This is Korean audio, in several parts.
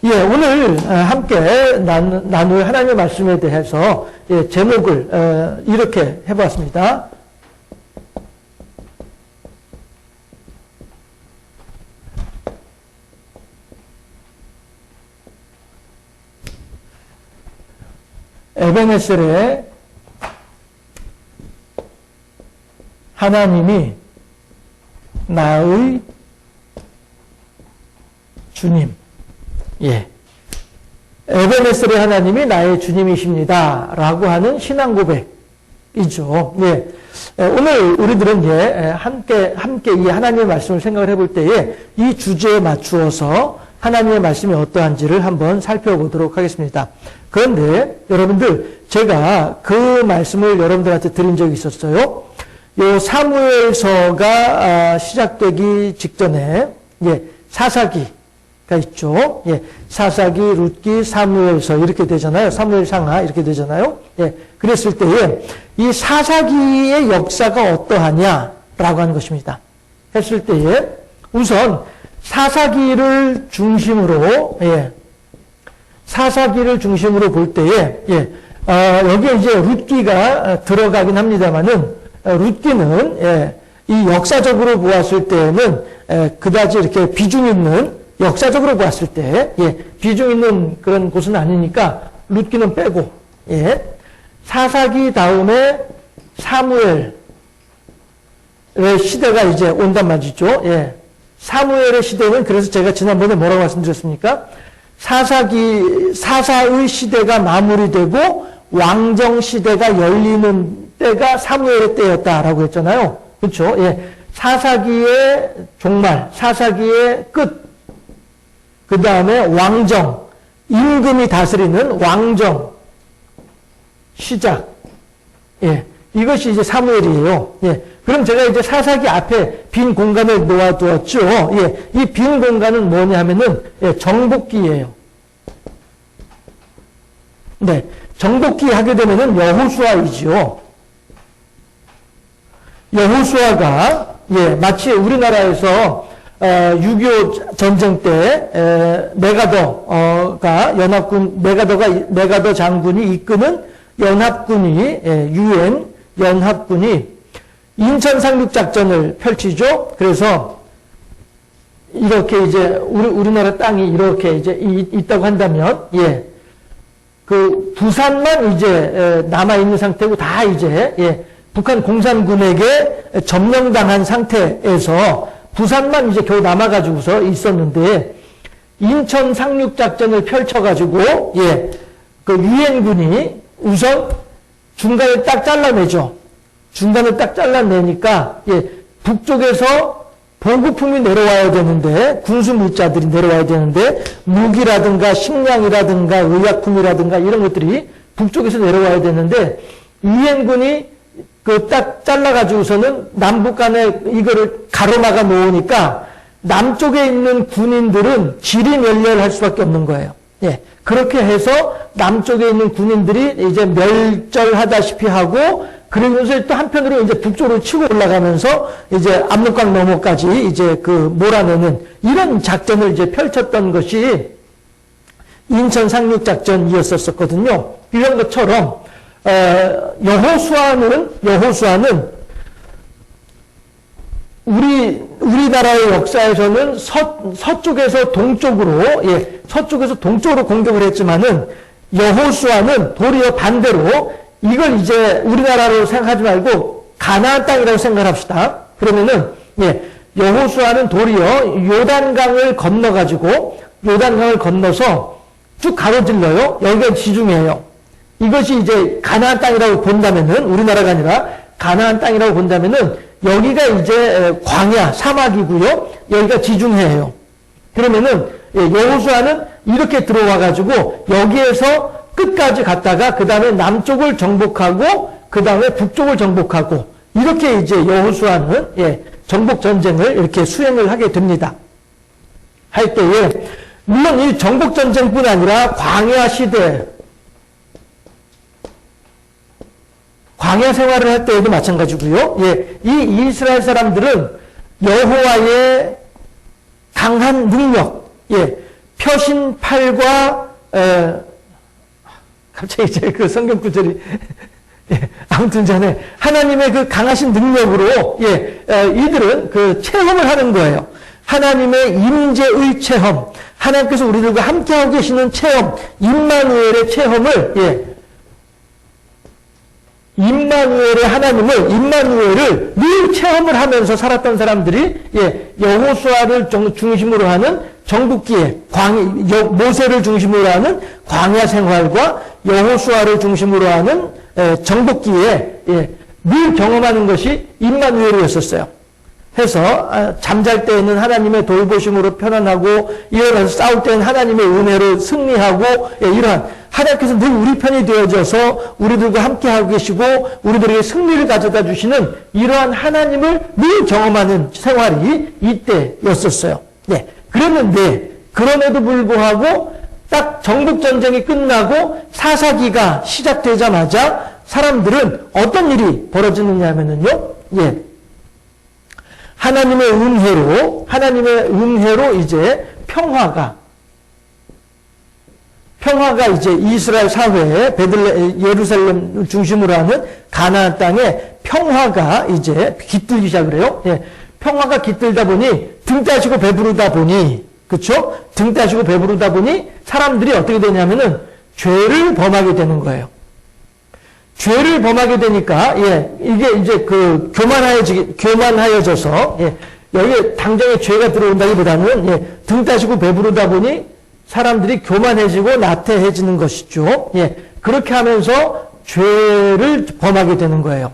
예, 오늘 함께 나눌 하나님의 말씀에 대해서 제목을 이렇게 해보았습니다. 에베네셀의 하나님이 나의 주님. 예. 에베네셀의 하나님이 나의 주님이십니다. 라고 하는 신앙 고백이죠. 예. 오늘 우리들은 함께 이 하나님의 말씀을 생각을 해볼 때에 이 주제에 맞추어서 하나님의 말씀이 어떠한지를 한번 살펴보도록 하겠습니다. 그런데 여러분들, 제가 그 말씀을 여러분들한테 드린 적이 있었어요. 요 사무엘서가 시작되기 직전에 사사기가 있죠. 사사기, 룻기, 사무엘서 이렇게 되잖아요. 사무엘상하 이렇게 되잖아요. 그랬을 때에 이 사사기의 역사가 어떠하냐라고 하는 것입니다. 했을 때에 우선 사사기를 중심으로 볼 때에 여기에 이제 룻기가 들어가긴 합니다만은 룻기는 이 역사적으로 보았을 때는 그다지 이렇게 비중 있는, 역사적으로 보았을 때 비중 있는 그런 곳은 아니니까 룻기는 빼고 사사기 다음에 사무엘의 시대가 이제 온단 말이죠. 사무엘의 시대는, 그래서 제가 지난번에 뭐라고 말씀드렸습니까? 사사의 시대가 마무리되고 왕정 시대가 열리는 때가 사무엘의 때였다라고 했잖아요. 그렇죠? 사사기의 종말, 사사기의 끝, 그 다음에 왕정, 임금이 다스리는 왕정 시작. 이것이 이제 사무엘이에요. 그럼 제가 이제 사사기 앞에 빈 공간을 놓아두었죠. 이 빈 공간은 뭐냐 하면은 정복기예요. 정복기 하게 되면은 여호수아이지요. 여호수아가 마치 우리나라에서 6.25 전쟁 때 메가더 장군이 이끄는 연합군이 유엔 연합군이 인천 상륙작전을 펼치죠. 그래서 이렇게 이제 우리나라 땅이 이렇게 이제 있다고 한다면 그 부산만 이제 남아 있는 상태고 다 이제 북한 공산군에게 점령당한 상태에서 부산만 이제 겨우 남아가지고서 있었는데, 인천 상륙작전을 펼쳐가지고 그 유엔군이 우선 중간을 딱 잘라내죠. 중간을 딱 잘라내니까 북쪽에서 보급품이 내려와야 되는데, 군수물자들이 내려와야 되는데, 무기라든가 식량이라든가 의약품이라든가 이런 것들이 북쪽에서 내려와야 되는데, 유엔군이 그 딱 잘라가지고서는 남북 간에 이거를 가로막아 놓으니까 남쪽에 있는 군인들은 지리멸렬할 수밖에 없는 거예요. 그렇게 해서 남쪽에 있는 군인들이 이제 멸절하다시피 하고, 그러면서 또 한편으로 이제 북쪽으로 치고 올라가면서 이제 압록강 너머까지 이제 그 몰아내는 이런 작전을 이제 펼쳤던 것이 인천 상륙작전이었었거든요. 이런 것처럼 여호수아는 우리나라의 역사에서는 서쪽에서 동쪽으로 공격을 했지만은, 여호수아는 도리어 반대로 이걸 이제 우리나라로 생각하지 말고 가나안 땅이라고 생각합시다. 그러면은 여호수아는 도리어 요단강을 건너서 쭉 가로질러요. 여기가 지중해예요. 이것이 이제 가나안 땅이라고 본다면은, 우리나라가 아니라 가나안 땅이라고 본다면은 여기가 이제 광야, 사막이고요. 여기가 지중해예요. 그러면은 여호수아는 이렇게 들어와가지고 여기에서 끝까지 갔다가 그 다음에 남쪽을 정복하고 그 다음에 북쪽을 정복하고, 이렇게 이제 여호수아는 정복 전쟁을 이렇게 수행을 하게 됩니다. 할 때에 물론 이 정복 전쟁뿐 아니라 광야 시대, 광야 생활을 할 때에도 마찬가지고요. 이 이스라엘 사람들은 여호와의 강한 능력, 펴신 팔과 갑자기 제 그 성경 구절이 예, 아무튼 전에 하나님의 그 강하신 능력으로 이들은 그 체험을 하는 거예요. 하나님의 임재의 체험, 하나님께서 우리들과 함께하고 계시는 체험, 임마누엘의 체험을 임마누엘의 하나님을, 임마누엘을 늘 체험을 하면서 살았던 사람들이 여호수아를 중심으로 하는 정복기에 모세를 중심으로 하는 광야 생활과 여호수아를 중심으로 하는 정복기에 늘 경험하는 것이 임마누엘이었었어요. 해서 잠잘 때에는 하나님의 돌보심으로 편안하고 일어나서 싸울 때는 하나님의 은혜로 승리하고 이러한 하나님께서 늘 우리 편이 되어져서 우리들과 함께하고 계시고 우리들에게 승리를 가져다 주시는 이러한 하나님을 늘 경험하는 생활이 이때였었어요. 네. 그랬는데 그럼에도 불구하고 딱 정복전쟁이 끝나고 사사기가 시작되자마자 사람들은 어떤 일이 벌어지느냐 하면은요. 하나님의 은혜로 이제 평화가 이제 이스라엘 사회에 예루살렘 중심으로 하는 가나안 땅에 평화가 이제 깃들기 시작을 해요. 평화가 깃들다 보니 등 따시고 배부르다 보니 그렇죠? 등 따시고 배부르다 보니 사람들이 어떻게 되냐면은 죄를 범하게 되는 거예요. 죄를 범하게 되니까 이게 이제 그 교만하여져서 여기 당장에 죄가 들어온다기보다는 등 따시고 배부르다 보니 사람들이 교만해지고 나태해지는 것이죠. 그렇게 하면서 죄를 범하게 되는 거예요.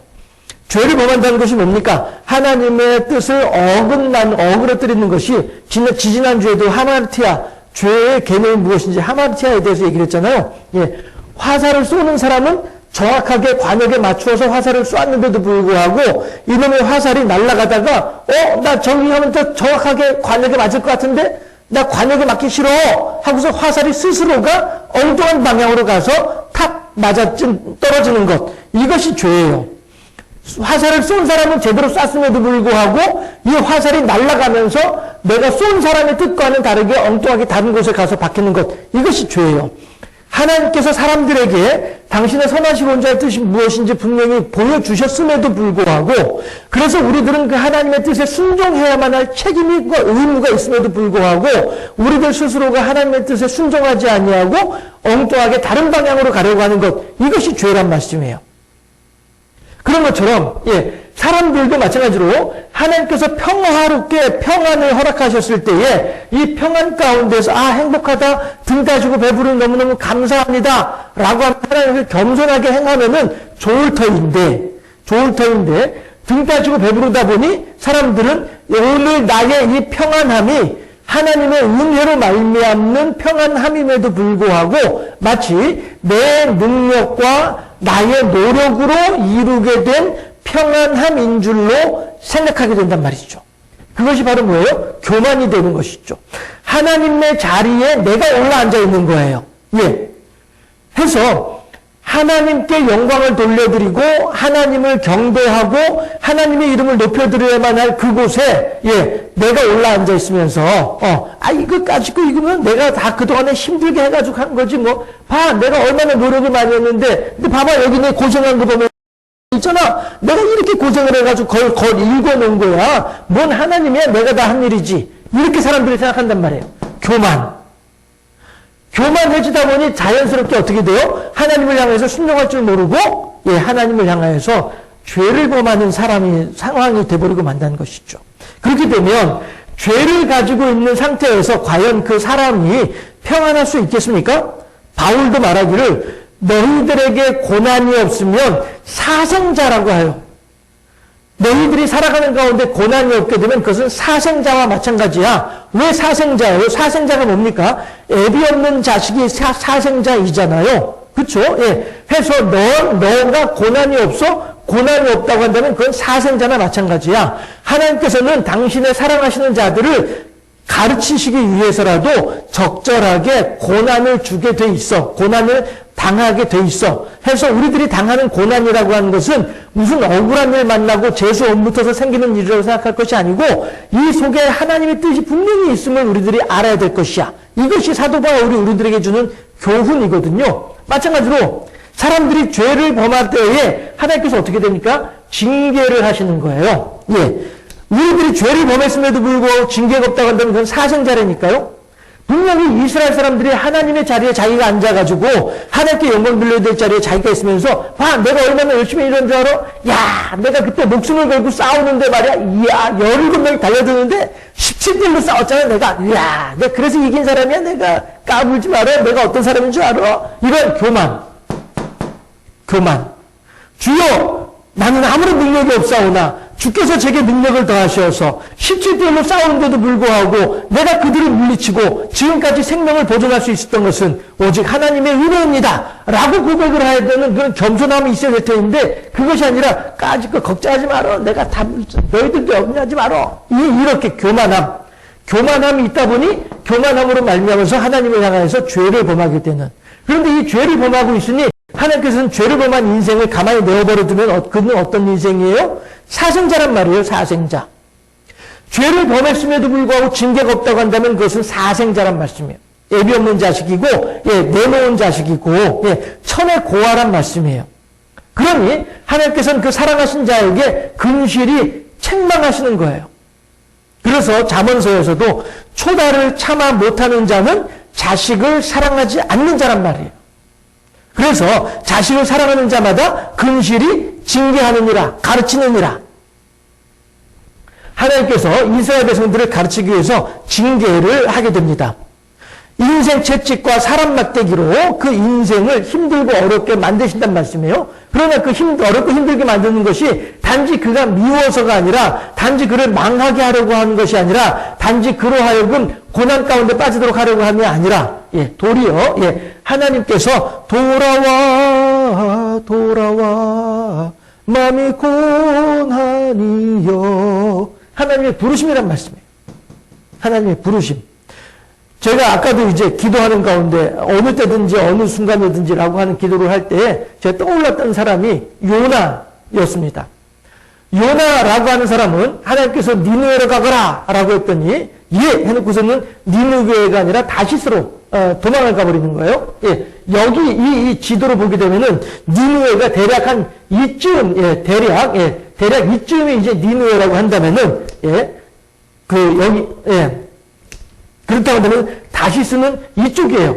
죄를 범한다는 것이 뭡니까? 하나님의 뜻을 어그러뜨리는 것이 지지난주에도 하마르티아, 죄의 개념이 무엇인지 하마르티아에 대해서 얘기를 했잖아요. 화살을 쏘는 사람은 정확하게 관역에 맞추어서 화살을 쏘았는데도 불구하고 이놈의 화살이 날아가다가 나 저기 하면 더 정확하게 관역에 맞을 것 같은데 나 관역에 맞기 싫어 하고서 화살이 스스로가 엉뚱한 방향으로 가서 탁 떨어지는 것, 이것이 죄예요. 화살을 쏜 사람은 제대로 쐈음에도 불구하고 이 화살이 날아가면서 내가 쏜 사람의 뜻과는 다르게 엉뚱하게 다른 곳에 가서 박히는 것, 이것이 죄예요. 하나님께서 사람들에게 당신의 선하신 원자의 뜻이 무엇인지 분명히 보여주셨음에도 불구하고, 그래서 우리들은 그 하나님의 뜻에 순종해야만 할 책임과 의무가 있음에도 불구하고 우리들 스스로가 하나님의 뜻에 순종하지 아니하고 엉뚱하게 다른 방향으로 가려고 하는 것, 이것이 죄란 말씀이에요. 그런 것처럼 사람들도 마찬가지로 하나님께서 평화롭게 평안을 허락하셨을 때에 이 평안 가운데서 행복하다, 등 따지고 배부르니 너무너무 감사합니다 라고 하나님을 겸손하게 행하면은 좋을 터인데 등 따지고 배부르다 보니 사람들은 오늘 나의 이 평안함이 하나님의 은혜로 말미암는 평안함임에도 불구하고 마치 내 능력과 나의 노력으로 이루게 된 평안함인 줄로 생각하게 된단 말이죠. 그것이 바로 뭐예요? 교만이 되는 것이죠. 하나님의 자리에 내가 올라앉아 있는 거예요. 해서 하나님께 영광을 돌려드리고 하나님을 경배하고 하나님의 이름을 높여드려야만 할 그곳에 내가 올라앉아 있으면서 이거 가지고 이거면 내가 다 그동안에 힘들게 해가지고 한 거지 뭐. 봐, 내가 얼마나 노력을 많이 했는데 근데 봐봐, 여기 내 고생한 거 보면 있잖아. 내가 이렇게 고생을 해가지고 걸 읽어놓은 거야. 뭔 하나님이야, 내가 다 한 일이지. 이렇게 사람들이 생각한단 말이에요. 교만해지다 보니 자연스럽게 어떻게 돼요? 하나님을 향해서 순종할 줄 모르고 하나님을 향해서 죄를 범하는 상황이 돼버리고 만다는 것이죠. 그렇게 되면 죄를 가지고 있는 상태에서 과연 그 사람이 평안할 수 있겠습니까? 바울도 말하기를 너희들에게 고난이 없으면 사생자라고 해요. 너희들이 살아가는 가운데 고난이 없게 되면 그것은 사생자와 마찬가지야. 왜 사생자예요? 사생자가 뭡니까? 애비 없는 자식이 사생자이잖아요. 그렇죠? 해서 너가 고난이 없다고 한다면 그건 사생자나 마찬가지야. 하나님께서는 당신의 사랑하시는 자들을 가르치시기 위해서라도 적절하게 고난을 주게 돼 있어. 고난을 당하게 돼 있어. 해서 우리들이 당하는 고난이라고 하는 것은 무슨 억울한 일 만나고 재수 엇붙어서 생기는 일이라고 생각할 것이 아니고 이 속에 하나님의 뜻이 분명히 있음을 우리들이 알아야 될 것이야. 이것이 사도 바울이 우리들에게 주는 교훈이거든요. 마찬가지로 사람들이 죄를 범할 때에 하나님께서 어떻게 됩니까? 징계를 하시는 거예요. 예. 우리들이 죄를 범했음에도 불구하고 징계가 없다고 한다면 그건 사생자라니까요. 분명히 이스라엘 사람들이 하나님의 자리에 자기가 앉아가지고 하나님께 영광 돌려야 될 자리에 자기가 있으면서 봐, 내가 얼마나 열심히 일한 줄 알아? 야, 내가 그때 목숨을 걸고 싸우는데 말이야. 이야, 17명이 달려드는데 17대1로 싸웠잖아, 내가. 이야, 내가 그래서 이긴 사람이야, 내가. 까불지 말아. 내가 어떤 사람인 줄 알아? 이런 교만. 주여, 나는 아무런 능력이 없사오나 주께서 제게 능력을 더하셔서 17대1로 싸우는데도 불구하고 내가 그들을 물리치고 지금까지 생명을 보존할 수 있었던 것은 오직 하나님의 은혜입니다. 라고 고백을 해야 되는 그런 겸손함이 있어야 될 텐데 그것이 아니라 까짓 거 걱정하지 마라. 내가 다 너희들도 염려하지 마라. 이렇게 교만함이 있다 보니 교만함으로 말미암아서 하나님을 향해서 죄를 범하게 되는. 그런데 이 죄를 범하고 있으니 하나님께서는 죄를 범한 인생을 가만히 내어버려 두면 그는 어떤 인생이에요? 사생자란 말이에요. 사생자. 죄를 범했음에도 불구하고 징계가 없다고 한다면 그것은 사생자란 말씀이에요. 애비 없는 자식이고 내놓은 자식이고 천의 고아란 말씀이에요. 그러니 하나님께서는 그 사랑하신 자에게 근실이 책망하시는 거예요. 그래서 잠언서에서도 초달을 참아 못하는 자는 자식을 사랑하지 않는 자란 말이에요. 그래서 자식을 사랑하는 자마다 근실이 징계하느니라, 가르치느니라. 하나님께서 이스라엘 백성들을 가르치기 위해서 징계를 하게 됩니다. 인생 채찍과 사람 막대기로 그 인생을 힘들고 어렵게 만드신단 말씀이에요. 그러나 그 어렵고 힘들게 만드는 것이 단지 그가 미워서가 아니라 단지 그를 망하게 하려고 하는 것이 아니라 단지 그로 하여금 고난 가운데 빠지도록 하려고 함이 아니라 도리어 하나님께서 돌아와 마음이 고난이여 하나님의 부르심이란 말씀이에요. 하나님의 부르심. 제가 아까도 이제 기도하는 가운데 어느 때든지 어느 순간이든지라고 하는 기도를 할 때 제가 떠올랐던 사람이 요나였습니다. 요나라고 하는 사람은 하나님께서 니느웨로 가거라 라고 했더니 해놓고서는 니느웨가 아니라 다시스로 도망을 가버리는 거예요. 여기 이 지도를 보게 되면은 니느웨가 대략 한 이쯤 대략 이쯤이 이제 니느웨라고 한다면은 그렇다고 한다면 다시스는 이쪽이에요.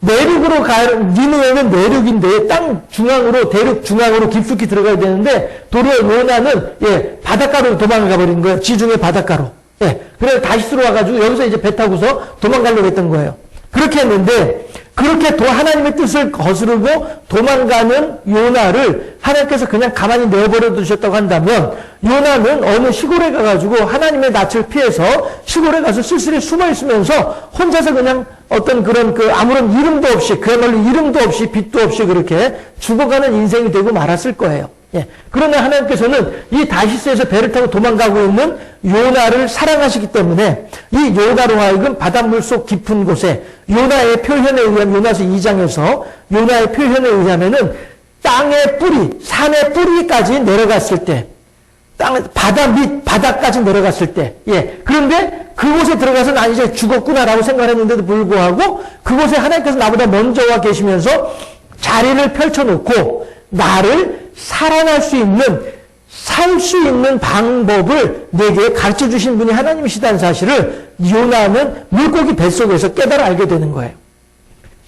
내륙으로 니느웨는 내륙인데 땅 중앙으로 대륙 중앙으로 깊숙이 들어가야 되는데 도리어 요나는 바닷가로 도망을 가버린 거예요. 지중해 바닷가로. 그래서 다시스로 와가지고 여기서 이제 배 타고서 도망가려고 했던 거예요. 그렇게 했는데 그렇게 하나님의 뜻을 거스르고 도망가는 요나를 하나님께서 그냥 가만히 내버려 두셨다고 한다면 요나는 어느 시골에 가가지고 하나님의 낯을 피해서 시골에 가서 쓸쓸히 숨어 있으면서 혼자서 그냥 어떤 그런 아무런 이름도 없이 그야말로 이름도 없이 빛도 없이 그렇게 죽어가는 인생이 되고 말았을 거예요. 그러나 하나님께서는 이 다시스에서 배를 타고 도망가고 있는 요나를 사랑하시기 때문에 이 요나로 하여금 바닷물 속 깊은 곳에 요나의 표현에 의하면 요나서 2장에서 요나의 표현에 의하면은 땅의 뿌리, 산의 뿌리까지 내려갔을 때 바다 밑 바닥까지 내려갔을 때 그런데 그곳에 들어가서 난 이제 죽었구나라고 생각했는데도 불구하고 그곳에 하나님께서 나보다 먼저 와 계시면서 자리를 펼쳐놓고 나를 살아날 수 있는, 살 수 있는 방법을 내게 가르쳐 주신 분이 하나님이시다는 사실을 요나는 물고기 뱃속에서 깨달아 알게 되는 거예요.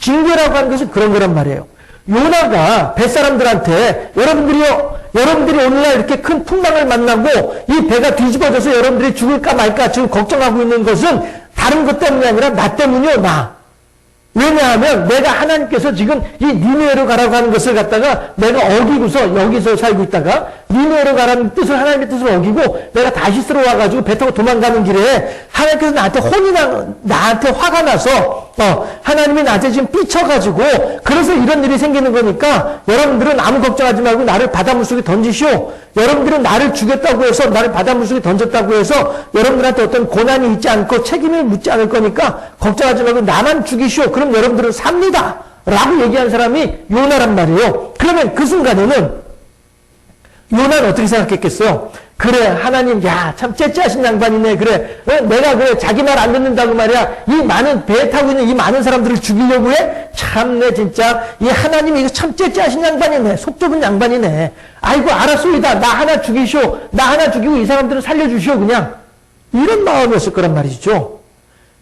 징계라고 하는 것은 그런 거란 말이에요. 요나가 뱃사람들한테 여러분들이 오늘날 이렇게 큰 풍랑을 만나고 이 배가 뒤집어져서 여러분들이 죽을까 말까 지금 걱정하고 있는 것은 다른 것 때문이 아니라 나 때문이요, 나. 왜냐하면 내가 하나님께서 지금 이 니느웨로 가라고 하는 것을 갖다가 내가 어기고서 여기서 살고 있다가 니네로 가라는 뜻을, 하나님의 뜻을 어기고 내가 다시스로 와가지고 배 타고 도망가는 길에 하나님께서 나한테 화가 나서 하나님이 나한테 지금 삐쳐가지고 그래서 이런 일이 생기는 거니까 여러분들은 아무 걱정하지 말고 나를 바닷물 속에 던지시오. 여러분들은 나를 죽였다고 해서, 나를 바닷물 속에 던졌다고 해서 여러분들한테 어떤 고난이 있지 않고 책임을 묻지 않을 거니까 걱정하지 말고 나만 죽이시오. 그럼 여러분들은 삽니다. 라고 얘기한 사람이 요나란 말이에요. 그러면 그 순간에는 요나는 어떻게 생각했겠어요? 그래, 하나님, 야, 참 째째하신 양반이네. 그래, 내가 그래, 자기 말 안 듣는다고 말이야. 이 많은, 배에 타고 있는 이 많은 사람들을 죽이려고 해? 참네, 진짜. 이 하나님이 이거 참 째째하신 양반이네. 속 좁은 양반이네. 아이고, 알았소이다. 나 하나 죽이시오. 나 하나 죽이고 이 사람들은 살려주시오, 그냥. 이런 마음이었을 거란 말이죠.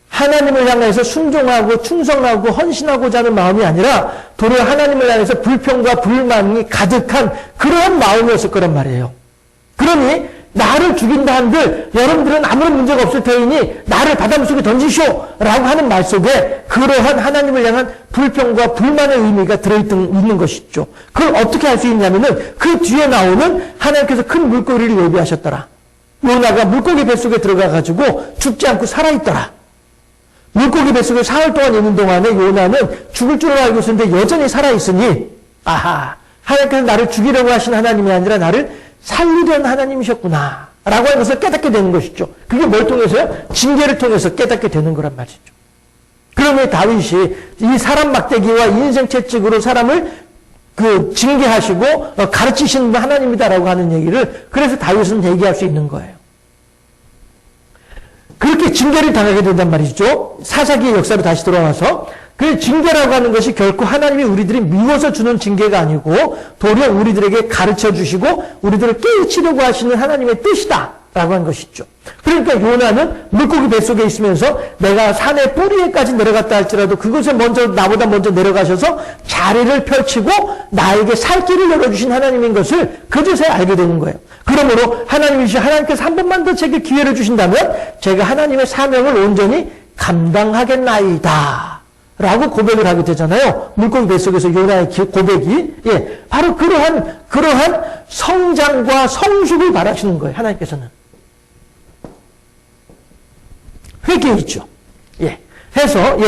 하나님을 향해서 순종하고 충성하고 헌신하고자 하는 마음이 아니라 도리어 하나님을 향해서 불평과 불만이 가득한 그러한 마음이었을 거란 말이에요. 그러니 나를 죽인다 한들 여러분들은 아무런 문제가 없을 테니 나를 바닷물 속에 던지시오 라고 하는 말 속에 그러한 하나님을 향한 불평과 불만의 의미가 들어있는 것이죠. 그걸 어떻게 할 수 있냐면은 그 뒤에 나오는 하나님께서 큰 물고기를 예비하셨더라. 요나가 물고기 뱃속에 들어가가지고 죽지 않고 살아있더라. 물고기 뱃속에 사흘 동안 있는 동안에 요나는 죽을 줄 알고 있었는데 여전히 살아있으니 아하, 하나님께서 나를 죽이려고 하신 하나님이 아니라 나를 살리려는 하나님이셨구나 라고 하는 것을 깨닫게 되는 것이죠. 그게 뭘 통해서요? 징계를 통해서 깨닫게 되는 거란 말이죠. 그러면 다윗이 이 사람 막대기와 인생 채찍으로 사람을 징계하시고 가르치신 하나님이다라고 하는 얘기를 그래서 다윗은 얘기할 수 있는 거예요. 그렇게 징계를 당하게 된단 말이죠. 사사기의 역사로 다시 돌아와서 그 징계라고 하는 것이 결코 하나님이 우리들이 미워서 주는 징계가 아니고 도리어 우리들에게 가르쳐 주시고 우리들을 깨우치려고 하시는 하나님의 뜻이다 라고 하는 것이죠. 그러니까 요나는 물고기 뱃속에 있으면서 내가 산의 뿌리에까지 내려갔다 할지라도 그곳에 나보다 먼저 내려가셔서 자리를 펼치고 나에게 살 길을 열어주신 하나님인 것을 그제서야 알게 되는 거예요. 그러므로 하나님께서 한 번만 더 제게 기회를 주신다면 제가 하나님의 사명을 온전히 감당하겠나이다 라고 고백을 하게 되잖아요. 물고기 뱃속에서 요나의 고백이 바로 그러한 성장과 성숙을 바라시는 거예요. 하나님께서는 회개에 있죠. 해서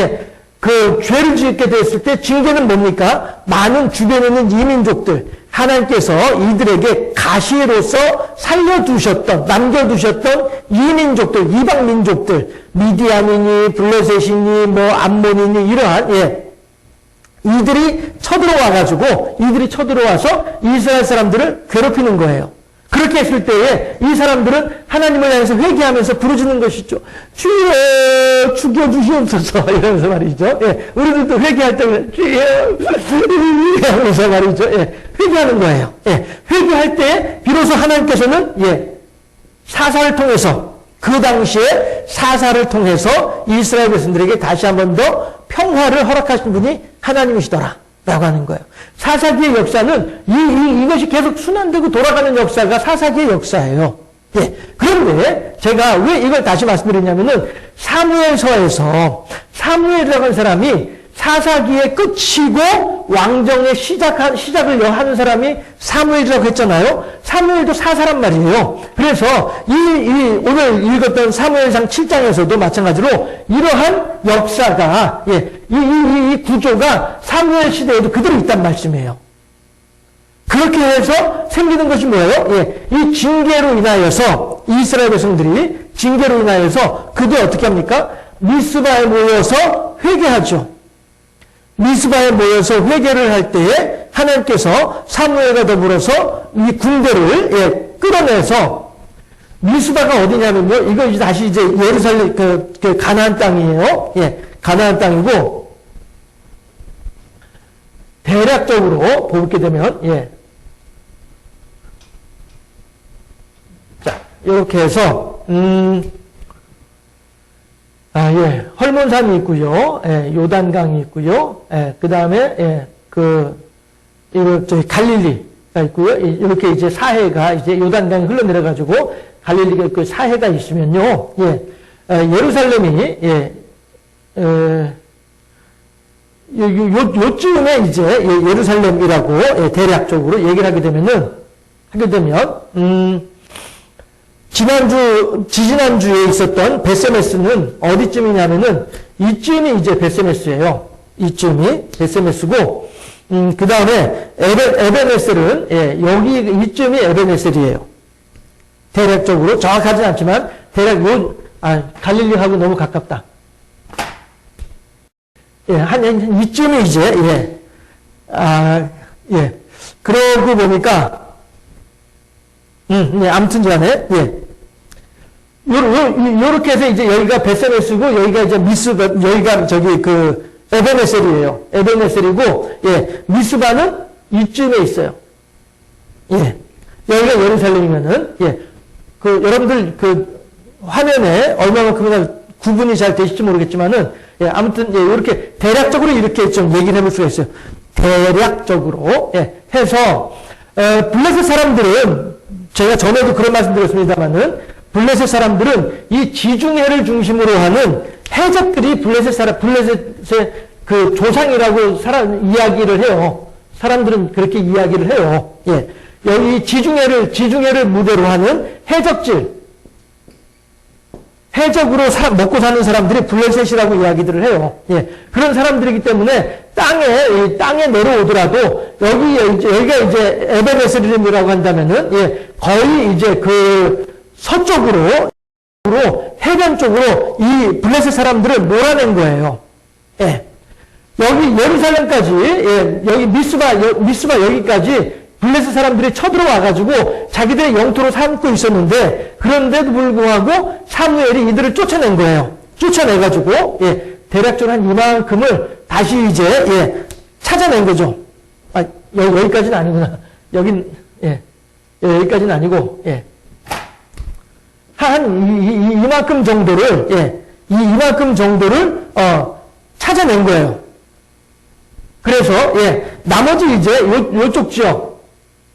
그 죄를 짓게 됐을 때 징계는 뭡니까? 많은 주변에 있는 이민족들 하나님께서 이들에게 가시로서 남겨두셨던 이민족들, 이방민족들, 미디안이니, 블레셋이니, 암몬이니, 이러한, 이들이 쳐들어와서 이스라엘 사람들을 괴롭히는 거예요. 그렇게 했을 때에 이 사람들은 하나님을 향해서 회개하면서 부르짖는 것이죠. 주여 죽여주시옵소서 이러면서 말이죠. 우리들도 회개할 때 주여 하면서 말이죠. 회개하는 거예요. 회개할 때 비로소 하나님께서는 사사를 통해서 그 당시에 사사를 통해서 이스라엘 백성들에게 다시 한 번 더 평화를 허락하신 분이 하나님이시더라 라고 하는 거예요. 사사기의 역사는 이것이 계속 순환되고 돌아가는 역사가 사사기의 역사예요. 그런데 제가 왜 이걸 다시 말씀드리냐면은 사무엘서에서 사무엘이라고 하는 사람이 사사기의 끝이고 왕정의 시작을 하는 사람이 사무엘이라고 했잖아요. 사무엘도 사사란 말이에요. 그래서 오늘 읽었던 사무엘상 7장에서도 마찬가지로 이러한 역사가 이 구조가 사무엘 시대에도 그대로 있단 말씀이에요. 그렇게 해서 생기는 것이 뭐예요? 이 징계로 인하여서 이스라엘 백성들이 징계로 인하여서 그들 어떻게 합니까? 미스바에 모여서 회개하죠. 미스바에 모여서 회개를 할 때에 하나님께서 사무엘과 더불어서 이 군대를 끌어내서 미스바가 어디냐면요. 이거 다시 이제 예루살렘 그 가나안 땅이에요. 가나안 땅이고 대략적으로 보게 되면 자 이렇게 해서 헐몬산이 있고요. 요단강이 있고요. 그 다음에, 저희 갈릴리가 있고요. 이렇게 이제 사해가 이제 요단강이 흘러내려가지고 갈릴리가 그 사해가 있으면요. 예루살렘이, 요쯤에 이제 예루살렘이라고 대략적으로 얘기를 하게 되면은 하게 되면 지지난주에 있었던 베세메스는 어디쯤이냐면은 이쯤이 이제 베세메스예요. 이쯤이 베세메스고 그 다음에 에베네셀은 여기 이쯤이 에베네셀이에요. 대략적으로 정확하진 않지만 대략 갈릴리하고 너무 가깝다. 한 이쯤이 이제 그러고 보니까 아무튼 간에 요렇게 해서 이제 여기가 베세메스고 여기가 이제 여기가 저기 에베네셀이에요. 에베네셀이고 미스바는 이쯤에 있어요. 여기가 예루살렘이면은 여러분들 화면에 얼마만큼이나 구분이 잘 되실지 모르겠지만은 아무튼 이렇게 대략적으로 이렇게 좀 얘기를 해볼 수가 있어요. 대략적으로 해서 블레셋 사람들은 제가 전에도 그런 말씀드렸습니다만은 블레셋 사람들은 이 지중해를 중심으로 하는 해적들이 블레셋의 그 조상이라고 이야기를 해요. 사람들은 그렇게 이야기를 해요. 여기 지중해를 무대로 하는 해적으로 먹고 사는 사람들이 블레셋이라고 이야기들을 해요. 그런 사람들이기 때문에 땅에 내려오더라도 여기가 이제 에베네셀이라고 한다면은 거의 이제 서쪽으로 해변 쪽으로 이 블레셋 사람들을 몰아낸 거예요. 여기 예루살렘까지 여기 미스바 여기까지 블레셋 사람들이 쳐들어와가지고 자기들의 영토로 삼고 있었는데 그런데도 불구하고 사무엘이 이들을 쫓아낸 거예요. 쫓아내가지고 대략적으로 한 이만큼을 다시 이제 찾아낸 거죠. 여기까지는 아니구나. 여기까지는 아니고 한 이만큼 정도를 이만큼 정도를 찾아낸 거예요. 그래서 나머지 이제 요쪽 지역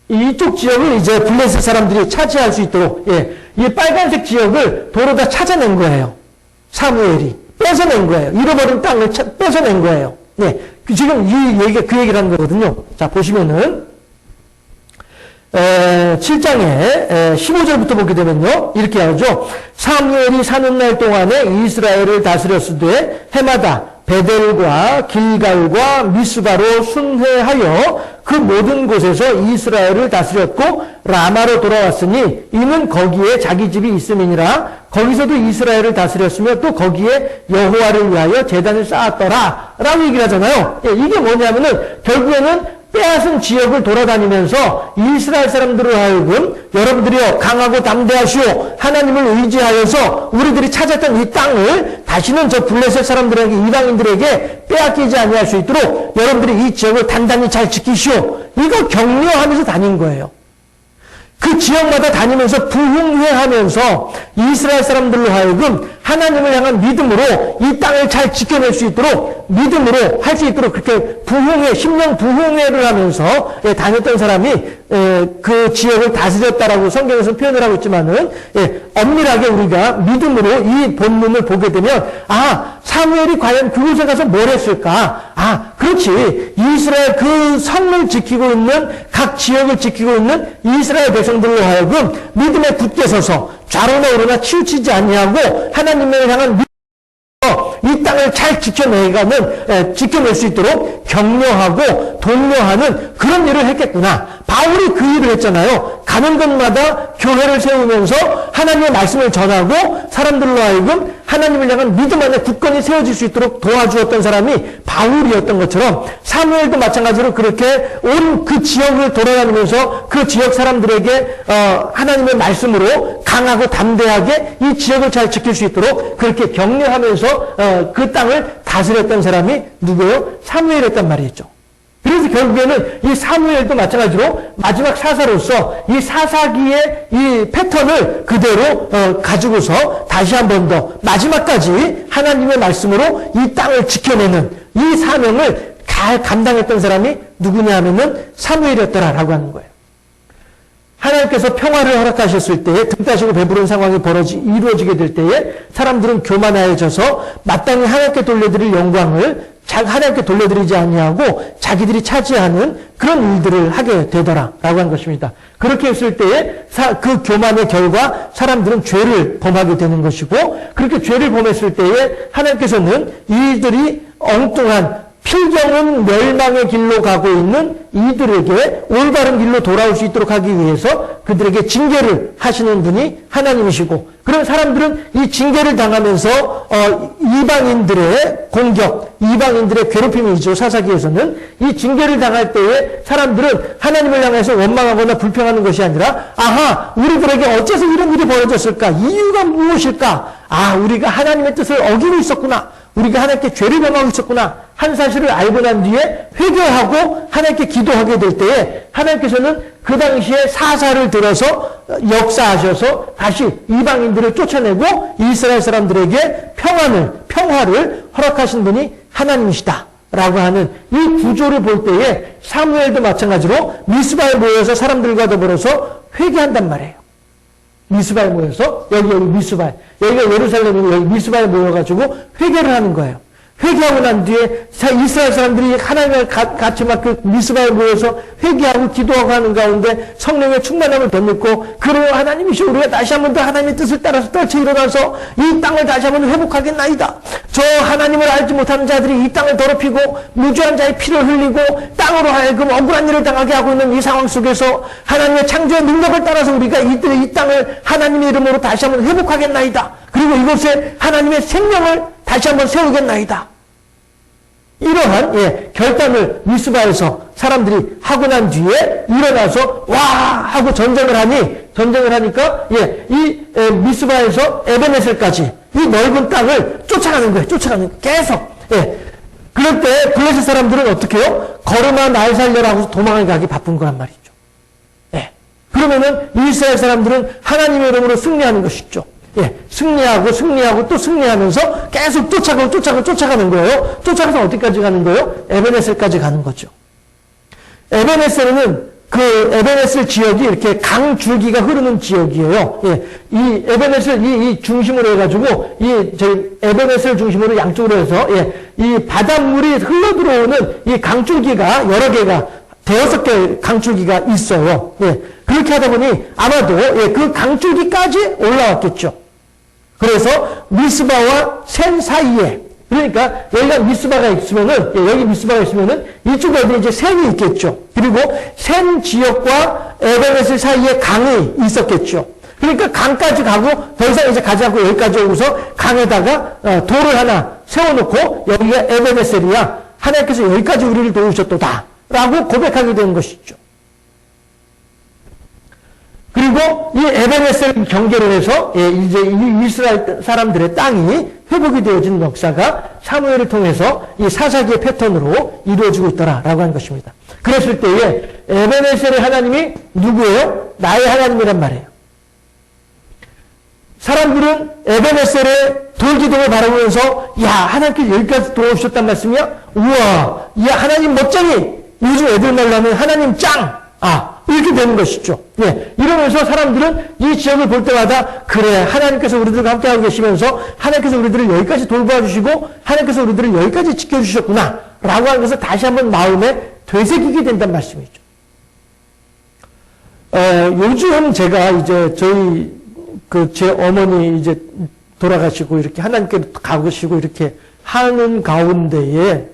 이쪽 지역을 이제 블레셋 사람들이 차지할 수 있도록 이 빨간색 지역을 도로 다 찾아낸 거예요. 사무엘이 뺏어낸 거예요. 잃어버린 땅을 뺏어낸 거예요. 지금 그 얘기를 하는 거거든요. 자 보시면은 7장에 15절부터 보게 되면요. 이렇게 하죠. 사무엘이 사는 날 동안에 이스라엘을 다스렸으되 해마다 베델과 길갈과 미스바로 순회하여 그 모든 곳에서 이스라엘을 다스렸고 라마로 돌아왔으니 이는 거기에 자기 집이 있음이니라. 거기서도 이스라엘을 다스렸으며 또 거기에 여호와를 위하여 제단을 쌓았더라 라고 얘기를 하잖아요. 이게 뭐냐면은 결국에는 빼앗은 지역을 돌아다니면서 이스라엘 사람들을 하여금 여러분들이요 강하고 담대하시오 하나님을 의지하여서 우리들이 찾았던 이 땅을 다시는 저 블레셋 사람들에게 이방인들에게 빼앗기지 아니할 수 있도록 여러분들이 이 지역을 단단히 잘 지키시오. 이거 격려하면서 다닌 거예요. 그 지역마다 다니면서 부흥회하면서 이스라엘 사람들로 하여금 하나님을 향한 믿음으로 이 땅을 잘 지켜낼 수 있도록 믿음으로 할 수 있도록 그렇게 심령 부흥회를 하면서 다녔던 사람이 그 지역을 다스렸다라고 성경에서 표현을 하고 있지만은 엄밀하게 우리가 믿음으로 이 본문을 보게 되면 사무엘이 과연 그곳에 가서 뭘 했을까? 그렇지. 이스라엘 그 성을 지키고 있는 각 지역을 지키고 있는 이스라엘 백성들로 하여금 믿음에 굳게 서서 좌로나 우로나 치우치지 아니하고 하나님을 향한 이 땅을 잘 지켜낼 수 있도록 격려하고 독려하는 그런 일을 했겠구나. 바울이 그 일을 했잖아요. 가는 곳마다 교회를 세우면서 하나님의 말씀을 전하고 사람들로 하여금 하나님을 향한 믿음 안에 굳건히 세워질 수 있도록 도와주었던 사람이 바울이었던 것처럼 사무엘도 마찬가지로 그렇게 온 그 지역을 돌아다니면서 그 지역 사람들에게 하나님의 말씀으로 강하고 담대하게 이 지역을 잘 지킬 수 있도록 그렇게 격려하면서 그 땅을 다스렸던 사람이 누구예요? 사무엘이었단 말이죠. 그래서 결국에는 이 사무엘도 마찬가지로 마지막 사사로서 이 사사기의 이 패턴을 그대로 가지고서 다시 한 번 더 마지막까지 하나님의 말씀으로 이 땅을 지켜내는 이 사명을 잘 감당했던 사람이 누구냐 하면은 사무엘이었더라라고 하는 거예요. 하나님께서 평화를 허락하셨을 때에 등 따시고 배부른 상황이 이루어지게 될 때에 사람들은 교만하여져서 마땅히 하나님께 돌려드릴 영광을 하나님께 돌려드리지 아니하고 자기들이 차지하는 그런 일들을 하게 되더라라고 한 것입니다. 그렇게 했을 때에 그 교만의 결과 사람들은 죄를 범하게 되는 것이고, 그렇게 죄를 범했을 때에 하나님께서는 이들이 엉뚱한 필경은 멸망의 길로 가고 있는 이들에게 올바른 길로 돌아올 수 있도록 하기 위해서 그들에게 징계를 하시는 분이 하나님이시고, 그런 사람들은 이 징계를 당하면서 이방인들의 공격, 이방인들의 괴롭힘이죠. 사사기에서는 이 징계를 당할 때에 사람들은 하나님을 향해서 원망하거나 불평하는 것이 아니라, 아하, 우리들에게 어째서 이런 일이 벌어졌을까? 이유가 무엇일까? 아, 우리가 하나님의 뜻을 어기고 있었구나. 우리가 하나님께 죄를 범하고 있었구나 한 사실을 알고 난 뒤에 회개하고 하나님께 기도하게 될 때에 하나님께서는 그 당시에 사사를 들어서 역사하셔서 다시 이방인들을 쫓아내고 이스라엘 사람들에게 평화를 허락하신 분이 하나님이시다 라고 하는 이 구조를 볼 때에 사무엘도 마찬가지로 미스바에 모여서 사람들과 더불어서 회개한단 말이에요. 미스바에 모여서 여기 미스바에, 여기가 예루살렘이고 여기 미스바에 모여가지고 회개를 하는 거예요. 회개하고 난 뒤에 이스라엘 사람들이 하나님을 같이 막 그 미스바에 모여서 회개하고 기도하고 하는 가운데 성령의 충만함을 덧입고, 그러면 하나님이시오, 우리가 다시 한 번 더 하나님의 뜻을 따라서 떨쳐 일어나서 이 땅을 다시 한 번 회복하겠나이다. 저 하나님을 알지 못하는 자들이 이 땅을 더럽히고 무죄한 자의 피를 흘리고 땅으로 하여금 억울한 일을 당하게 하고 있는 이 상황 속에서 하나님의 창조의 능력을 따라서 우리가 이 땅을 하나님의 이름으로 다시 한 번 회복하겠나이다. 그리고 이곳에 하나님의 생명을 다시 한 번 세우겠나이다. 이러한 결단을 미스바에서 사람들이 하고 난 뒤에 일어나서 와 하고 전쟁을 하니까 이 미스바에서 에베네셀까지 이 넓은 땅을 쫓아가는 거예요. 계속. 그럴 때 블레셋 사람들은 어떻게 해요? 걸음아 날 살려라 하고서 도망을 가기 바쁜 거란 말이죠. 그러면은 이스라엘 사람들은 하나님의 이름으로 승리하는 것이죠. 승리하고 또 승리하면서 계속 쫓아가는 거예요. 쫓아가서 어디까지 가는 거예요? 에베네셀까지 가는 거죠. 에베네셀 지역이 이렇게 강줄기가 흐르는 지역이에요. 이 에베네셀, 이 중심으로 해가지고, 에베네셀 중심으로 양쪽으로 해서, 이 바닷물이 흘러 들어오는 이 강줄기가 여러 개가, 5개 강줄기가 있어요. 그렇게 하다 보니 아마도, 그 강줄기까지 올라왔겠죠. 그래서 미스바와 센 사이에, 그러니까 여기가 미스바가 있으면은, 여기 미스바가 있으면은 이쪽에 어디 이제 센이 있겠죠. 그리고 센 지역과 에베네셀 사이에 강이 있었겠죠. 그러니까 강까지 가고 더 이상 이제 가지 않고 여기까지 오고서 강에다가 돌을 하나 세워놓고 여기가 에베네셀이야. 하나님께서 여기까지 우리를 도우셨도다. 라고 고백하게 되는 것이죠. 그리고 이 에베네셀 경계를 해서 이제 이 이스라엘 사람들의 땅이 회복이 되어진 역사가 사무엘을 통해서 이 사사기의 패턴으로 이루어지고 있더라라고 하는 것입니다. 그랬을 때에 에베네셀의 하나님이 누구예요? 나의 하나님이란 말이에요. 사람들은 에베네셀의 돌기둥을 바라보면서 야, 하나님께서 여기까지 도와주셨단 말씀이야? 우와, 야, 하나님 멋쟁이! 요즘 애들 말로 하면 하나님 짱! 이렇게 되는 것이죠. 이러면서 사람들은 이 지역을 볼 때마다 그래, 하나님께서 우리들과 함께하고 계시면서 하나님께서 우리들을 여기까지 돌봐주시고 하나님께서 우리들을 여기까지 지켜주셨구나 라고 하는 것을 다시 한번 마음에 되새기게 된다는 말씀이죠. 요즘 제가 이제 제 어머니 이제 돌아가시고 이렇게 하나님께 가시고 이렇게 하는 가운데에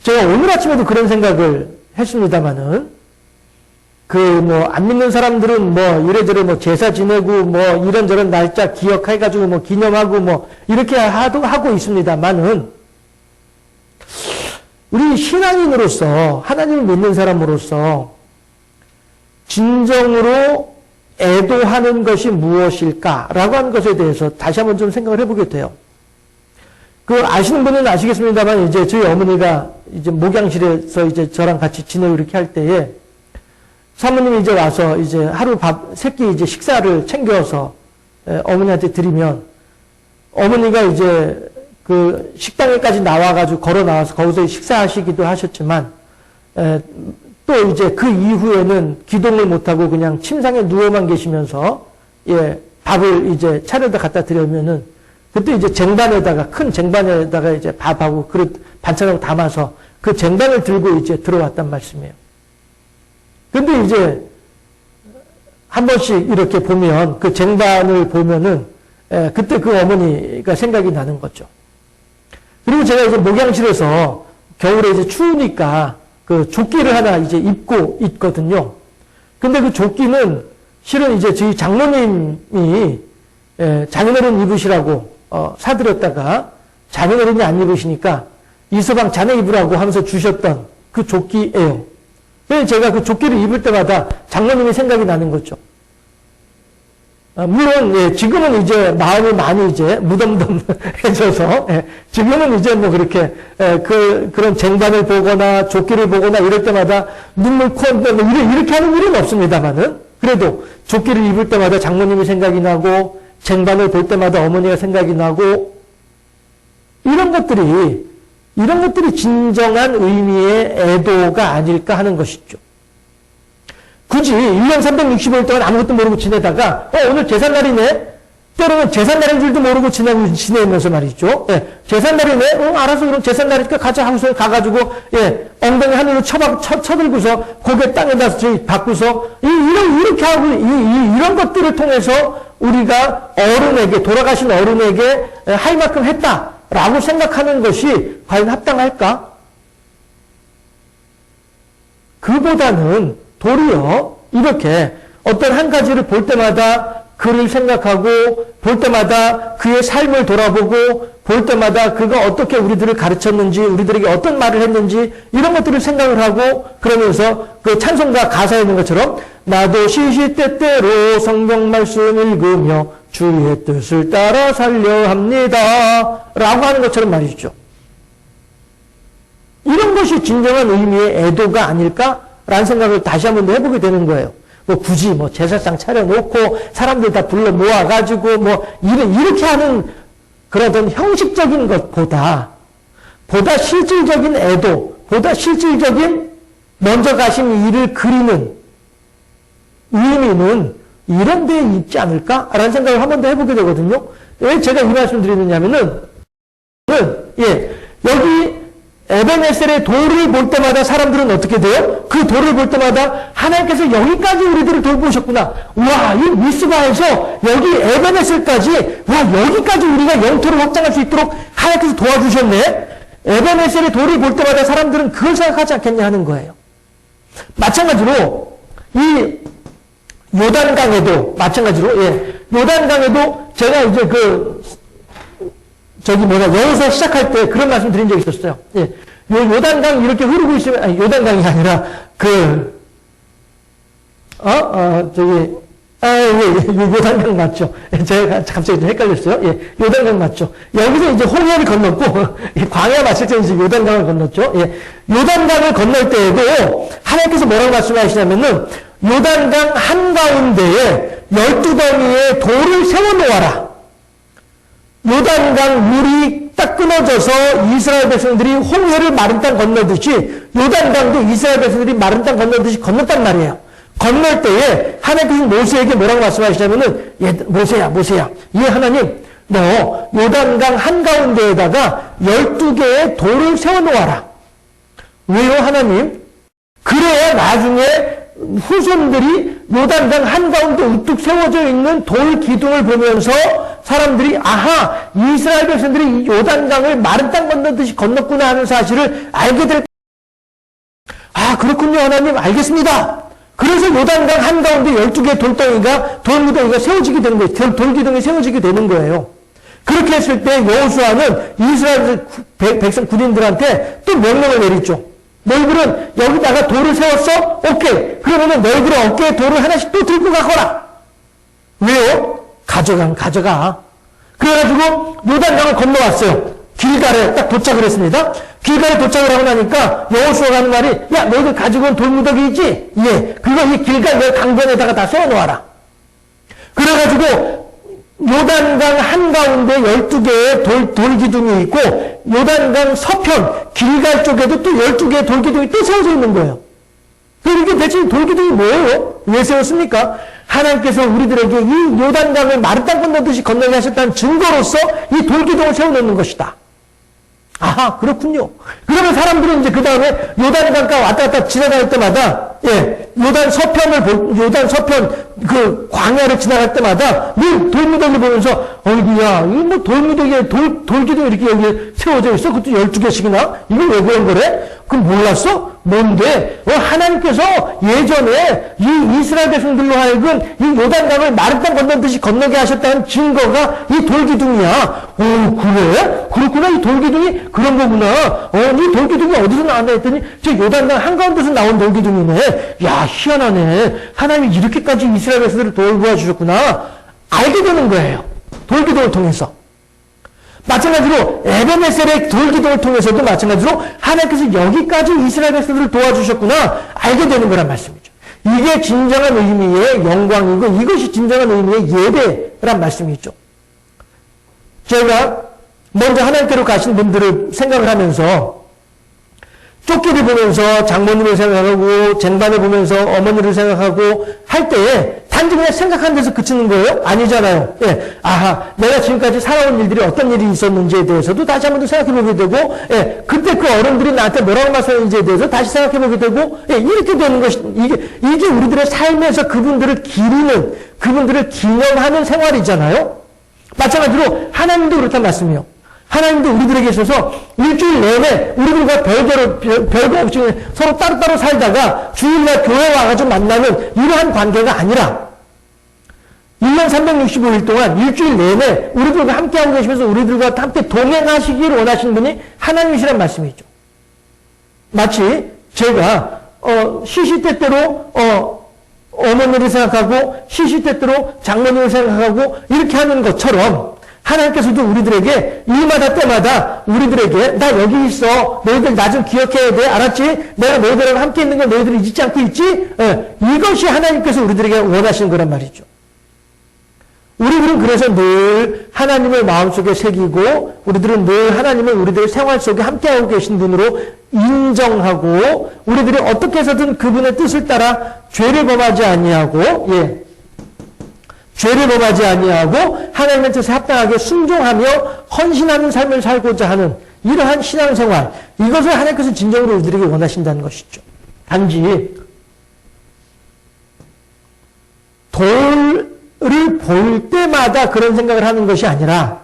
제가 오늘 아침에도 그런 생각을 했습니다마는 안 믿는 사람들은 이래저래 제사 지내고 이런저런 날짜 기억해가지고 기념하고 이렇게 하고 있습니다만은 우리 신앙인으로서 하나님을 믿는 사람으로서 진정으로 애도하는 것이 무엇일까라고 하는 것에 대해서 다시 한번 좀 생각을 해보게 돼요. 아시는 분은 아시겠습니다만 이제 저희 어머니가 이제 목양실에서 이제 저랑 같이 지내고 이렇게 할 때에 사모님이 이제 와서 이제 하루 세끼 이제 식사를 챙겨서 어머니한테 드리면 어머니가 이제 식당에까지 나와가지고 걸어 나와서 거기서 식사하시기도 하셨지만 또 이제 그 이후에는 기동을 못하고 그냥 침상에 누워만 계시면서, 예, 밥을 이제 차려다 갖다 드리면은, 그때 이제 쟁반에다가, 큰 쟁반에다가 이제 밥하고 그릇, 반찬하고 담아서 그 쟁반을 들고 이제 들어왔단 말씀이에요. 근데 이제 한 번씩 이렇게 보면, 그 쟁반을 보면은, 예, 그때 그 어머니가 생각이 나는 거죠. 그리고 제가 이제 목양실에서 겨울에 이제 추우니까 그 조끼를 하나 이제 입고 있거든요. 근데 그 조끼는 실은 이제 저희 장로님이 장인어른 입으시라고 사드렸다가 장인어른이 안 입으시니까 이서방 자네 입으라고 하면서 주셨던 그 조끼예요. 그래서 제가 그 조끼를 입을 때마다 장로님이 생각이 나는 거죠. 물론, 예, 지금은 이제 마음이 많이 이제 무덤덤해져서, 예, 지금은 이제 뭐 그렇게, 그런 쟁반을 보거나 조끼를 보거나 이럴 때마다 눈물, 코, 뭐 이렇게 하는 일은 없습니다만은, 그래도 조끼를 입을 때마다 장모님이 생각이 나고, 쟁반을 볼 때마다 어머니가 생각이 나고, 이런 것들이 진정한 의미의 애도가 아닐까 하는 것이죠. 굳이 1년 365일 동안 아무것도 모르고 지내다가 오늘 제삿날이네? 때로는 제삿날인 줄도 모르고 지내면서 말이죠. 예, 제삿날이네? 알아서 그럼 제삿날이니까 가자 하고서 가가지고 예, 엉덩이 하늘로 쳐들고서 고개 땅에다 받고서 이렇게 하고 이런 것들을 통해서 우리가 어른에게 돌아가신 어른에게 할 만큼 했다라고 생각하는 것이 과연 합당할까? 그보다는 도리어 이렇게 어떤 한 가지를 볼 때마다 그를 생각하고 볼 때마다 그의 삶을 돌아보고 볼 때마다 그가 어떻게 우리들을 가르쳤는지 우리들에게 어떤 말을 했는지 이런 것들을 생각을 하고 그러면서 그 찬송가 가사에 있는 것처럼 나도 시시때때로 성경 말씀 읽으며 주의 뜻을 따라 살려 합니다 라고 하는 것처럼 말이죠. 이런 것이 진정한 의미의 애도가 아닐까? 라는 생각을 다시 한 번 더 해보게 되는 거예요. 뭐 굳이 뭐 제사상 차려놓고 사람들 다 불러 모아가지고 뭐 이렇게 하는 그런 형식적인 것보다 보다 실질적인 애도, 보다 실질적인 먼저 가신 일을 그리는 의미는 이런 데에 있지 않을까라는 생각을 한 번 더 해보게 되거든요. 왜 제가 이 말씀 드리느냐면은 예, 여기 에벤에셀의 돌을 볼 때마다 사람들은 어떻게 돼요? 그 돌을 볼 때마다 하나님께서 여기까지 우리들을 돌보셨구나. 와, 이 미스바에서 여기 에벤에셀까지, 와, 여기까지 우리가 영토를 확장할 수 있도록 하나님께서 도와주셨네. 에벤에셀의 돌을 볼 때마다 사람들은 그걸 생각하지 않겠냐 하는 거예요. 마찬가지로 이 요단강에도 마찬가지로 예, 요단강에도 제가 이제 여기서 시작할 때 그런 말씀 드린 적이 있었어요. 예. 요단강 이렇게 흐르고 있으면, 아니, 요단강이 아니라, 요단강 맞죠? 제가 갑자기 좀 헷갈렸어요. 예. 요단강 맞죠? 여기서 이제 홍해를 건넜고, 광야 맞을 때 이제 요단강을 건넜죠? 예. 요단강을 건널 때에도 하나님께서 뭐라고 말씀하시냐면은, 요단강 한가운데에 12덩이의 돌을 세워놓아라. 요단강 물이 딱 끊어져서 이스라엘 백성들이 홍해를 마른 땅 건너듯이 요단강도 이스라엘 백성들이 마른 땅 건너듯이 건넜단 말이에요. 건널 때에 하나님께서 모세에게 뭐라고 말씀하시냐면은 모세야 이 하나님 너 요단강 한가운데에다가 12개의 돌을 세워놓아라. 왜요 하나님? 그래야 나중에 후손들이 요단강 한가운데 우뚝 세워져 있는 돌 기둥을 보면서 사람들이 아하 이스라엘 백성들이 요단강을 마른 땅 건너듯이 건넜구나 하는 사실을 알게 될 아 그렇군요 하나님 알겠습니다. 그래서 요단강 한가운데 12개의 돌무더기가 세워지게 되는 거예요. 돌기둥이 세워지게 되는 거예요. 그렇게 했을 때 여호수아는 이스라엘 백성 군인들한테 또 명령을 내리죠. 너희들은 여기다가 돌을 세웠어? 오케이. 그러면은 너희들의 어깨에 돌을 하나씩 또 들고 가거라. 왜요? 가져가. 그래가지고 요단강을 건너왔어요. 길갈에 딱 도착을 했습니다. 길갈에 도착을 하고 나니까 여호수아가 하는 말이 야 너희들 가지고 온 돌무더기 있지? 예. 그거 이 길갈 강변에다가 다 세워놓아라. 그래가지고 요단강 한가운데 12개의 돌기둥이 있고 요단강 서편 길갈 쪽에도 또 12개의 돌기둥이 또 세워져 있는 거예요. 그러니까 대체 이 돌기둥이 뭐예요? 왜 세웠습니까? 하나님께서 우리들에게 이 요단강을 마른 땅 건너듯이 건너게 하셨다는 증거로서 이 돌기둥을 세워놓는 것이다. 아하, 그렇군요. 그러면 사람들은 이제 그 다음에 요단강가 왔다 갔다 지나갈 때마다, 요단 서편 그 광야를 지나갈 때마다 늘 돌무더기를 보면서, 어이구야, 이거 뭐 돌무더기에 돌기둥이 이렇게 여기 세워져 있어? 그것도 12개씩이나? 이걸 왜 그런 거래? 그럼 몰랐어? 뭔데? 하나님께서 예전에 이 이스라엘 백성들로 하여금 이 요단강을 마른 땅 건너듯이 건너게 하셨다는 증거가 이 돌기둥이야. 그래? 그렇구나. 이 돌기둥이 그런 거구나. 이 돌기둥이 어디서 나왔나 했더니 저 요단강 한가운데서 나온 돌기둥이네. 야, 희한하네. 하나님이 이렇게까지 이스라엘 백성들을 도와주셨구나. 알게 되는 거예요. 돌기둥을 통해서. 마찬가지로 에베네셀의 돌기둥을 통해서도 마찬가지로 하나님께서 여기까지 이스라엘 백성들을 도와주셨구나 알게 되는 거란 말씀이죠. 이게 진정한 의미의 영광이고 이것이 진정한 의미의 예배란 말씀이죠. 제가 먼저 하나님께로 가신 분들을 생각을 하면서 쫓기를 보면서 장모님을 생각하고 쟁반을 보면서 어머니를 생각하고 할 때에 단지 그냥 생각하는 데서 그치는 거예요? 아니잖아요. 아하, 내가 지금까지 살아온 일들이 어떤 일이 있었는지에 대해서도 다시 한번 더 생각해보게 되고, 그때 그 어른들이 나한테 뭐라고 말씀하는지에 대해서 다시 생각해보게 되고, 이렇게 되는 것이, 이게 우리들의 삶에서 그분들을 기리는, 그분들을 기념하는 생활이잖아요? 마찬가지로 하나님도 그렇단 말씀이에요. 하나님도 우리들에게 있어서 일주일 내내 우리들과 별거 없이 서로 따로따로 살다가 주일날 교회 와가지고 만나는 이러한 관계가 아니라 1년 365일 동안 일주일 내내 우리들과 함께하고 계시면서 우리들과 함께 동행하시기를 원하시는 분이 하나님이시란 말씀이죠. 마치 제가 시시때때로 어머니를 생각하고 시시때때로 장모님을 생각하고 이렇게 하는 것처럼 하나님께서도 우리들에게 일마다 때마다 우리들에게 나 여기 있어. 너희들 나 좀 기억해야 돼. 알았지? 내가 너희들하고 함께 있는 건 너희들이 잊지 않고 있지? 이것이 하나님께서 우리들에게 원하시는 거란 말이죠. 우리들은 그래서 늘 하나님을 마음속에 새기고 우리들은 늘 하나님을 우리들의 생활 속에 함께하고 계신 분으로 인정하고 우리들이 어떻게 해서든 그분의 뜻을 따라 죄를 범하지 아니하고 죄를 범하지 아니하고 하나님의 뜻에 합당하게 순종하며 헌신하는 삶을 살고자 하는 이러한 신앙생활, 이것을 하나님께서 진정으로 우리들에게 원하신다는 것이죠. 단지 돌을 볼 때마다 그런 생각을 하는 것이 아니라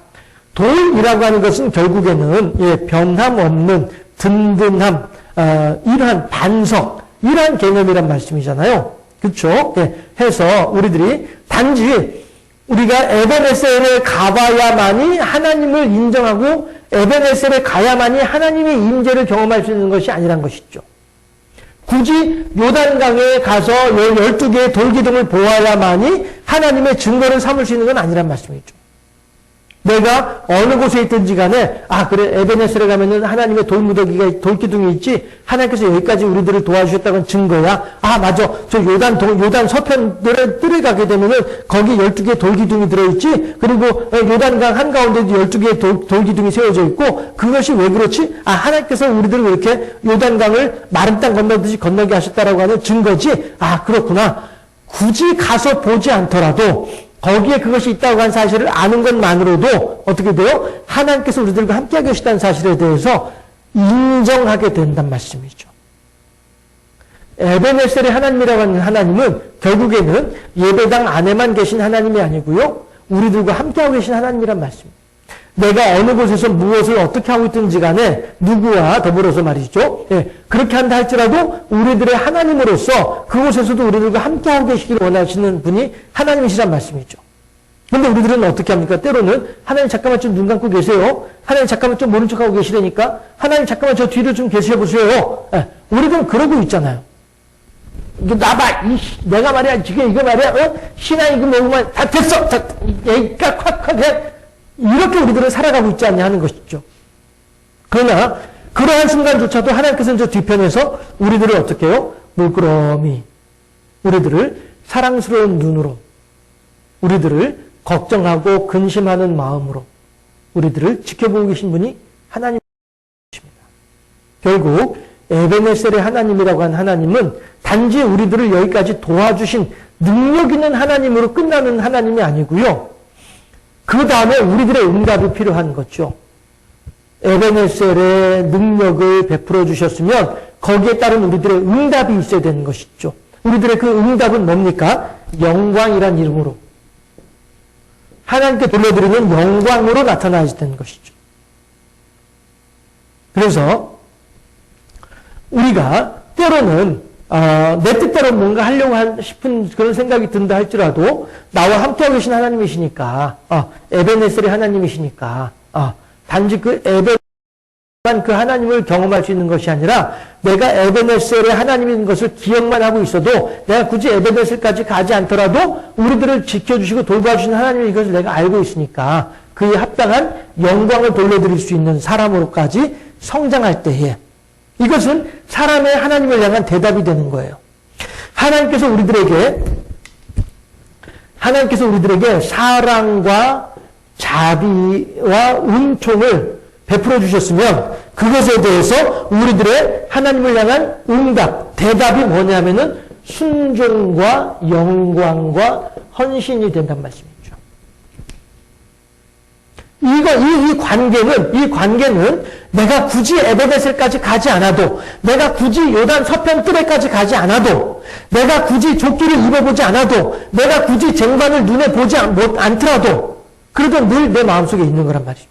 돌이라고 하는 것은 결국에는 변함없는 든든함, 이러한 반석, 이러한 개념이란 말씀이잖아요. 그렇죠? 해서 우리들이 단지 우리가 에베네셀에 가봐야만이 하나님을 인정하고 에베네셀에 가야만이 하나님의 임재를 경험할 수 있는 것이 아니란 것이죠. 굳이 요단강에 가서 12개의 돌기둥을 보아야만이 하나님의 증거를 삼을 수 있는 건 아니란 말씀이죠. 내가 어느 곳에 있든지 간에 그래 에베네셀에 가면은 하나님의 돌무더기가 돌기둥이 있지 하나님께서 여기까지 우리들을 도와주셨다는 증거야. 맞아. 저 요단 서편 뜰에 가게 되면은 거기 12개의 돌기둥이 들어있지. 그리고 요단강 한가운데도 12개의 돌기둥이 세워져 있고 그것이 왜 그렇지? 하나님께서 우리들을 이렇게 요단강을 마른 땅 건너듯이 건너게 하셨다라고 하는 증거지. 그렇구나. 굳이 가서 보지 않더라도 거기에 그것이 있다고 한 사실을 아는 것만으로도 어떻게 돼요? 하나님께서 우리들과 함께하고 계시다는 사실에 대해서 인정하게 된단 말씀이죠. 에베네셀의 하나님이라고 하는 하나님은 결국에는 예배당 안에만 계신 하나님이 아니고요. 우리들과 함께하고 계신 하나님이란 말씀입니다. 내가 어느 곳에서 무엇을 어떻게 하고 있든지 간에 누구와 더불어서 말이죠. 그렇게 한다 할지라도 우리들의 하나님으로서 그곳에서도 우리들과 함께하고 계시기를 원하시는 분이 하나님이시란 말씀이죠. 근데 우리들은 어떻게 합니까? 때로는 하나님 잠깐만 좀 눈 감고 계세요. 하나님 잠깐만 좀 모른 척하고 계시라니까. 하나님 잠깐만 저 뒤로 좀 계셔보세요. 우리들은 그러고 있잖아요. 이거 나봐. 내가 말이야. 지금 이거 말이야. 신앙 이거 먹으면 다 됐어. 얘가 콱콱 해. 이렇게 우리들은 살아가고 있지 않냐 하는 것이죠. 그러나 그러한 순간조차도 하나님께서는 저 뒤편에서 우리들을 어떻게 해요? 물끄러미 우리들을 사랑스러운 눈으로 우리들을 걱정하고 근심하는 마음으로 우리들을 지켜보고 계신 분이 하나님이십니다. 결국 에베네셀의 하나님이라고 한 하나님은 단지 우리들을 여기까지 도와주신 능력 있는 하나님으로 끝나는 하나님이 아니고요. 그 다음에 우리들의 응답이 필요한 거죠. 에베네셀의 능력을 베풀어 주셨으면 거기에 따른 우리들의 응답이 있어야 되는 것이죠. 우리들의 그 응답은 뭡니까? 영광이란 이름으로. 하나님께 돌려드리는 영광으로 나타나야 되는 것이죠. 그래서 우리가 때로는 내 뜻대로 뭔가 하려고 싶은 그런 생각이 든다 할지라도 나와 함께하고 계신 하나님이시니까 에베네셀의 하나님이시니까 단지 그 에베네셀만 그 하나님을 경험할 수 있는 것이 아니라 내가 에베네셀의 하나님인 것을 기억만 하고 있어도 내가 굳이 에베네셀까지 가지 않더라도 우리들을 지켜주시고 돌봐주시는 하나님인 것을 내가 알고 있으니까 그에 합당한 영광을 돌려드릴 수 있는 사람으로까지 성장할 때에 이것은 사람의 하나님을 향한 대답이 되는 거예요. 하나님께서 우리들에게 사랑과 자비와 은총을 베풀어 주셨으면 그것에 대해서 우리들의 하나님을 향한 응답, 대답이 뭐냐면은 순종과 영광과 헌신이 된단 말씀이죠. 이 관계는 내가 굳이 에베네셀까지 가지 않아도, 내가 굳이 요단 서편 뜰에까지 가지 않아도, 내가 굳이 조끼를 입어보지 않아도, 내가 굳이 쟁반을 눈에 보지 않더라도, 그래도 늘 내 마음속에 있는 거란 말이죠.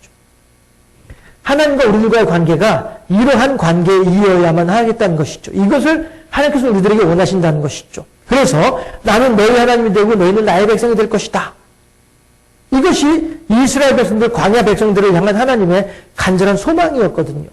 하나님과 우리들과의 관계가 이러한 관계이어야만 하겠다는 것이죠. 이것을 하나님께서 우리들에게 원하신다는 것이죠. 그래서 나는 너희 하나님이 되고 너희는 나의 백성이 될 것이다. 이것이 이스라엘 백성들, 광야 백성들을 향한 하나님의 간절한 소망이었거든요.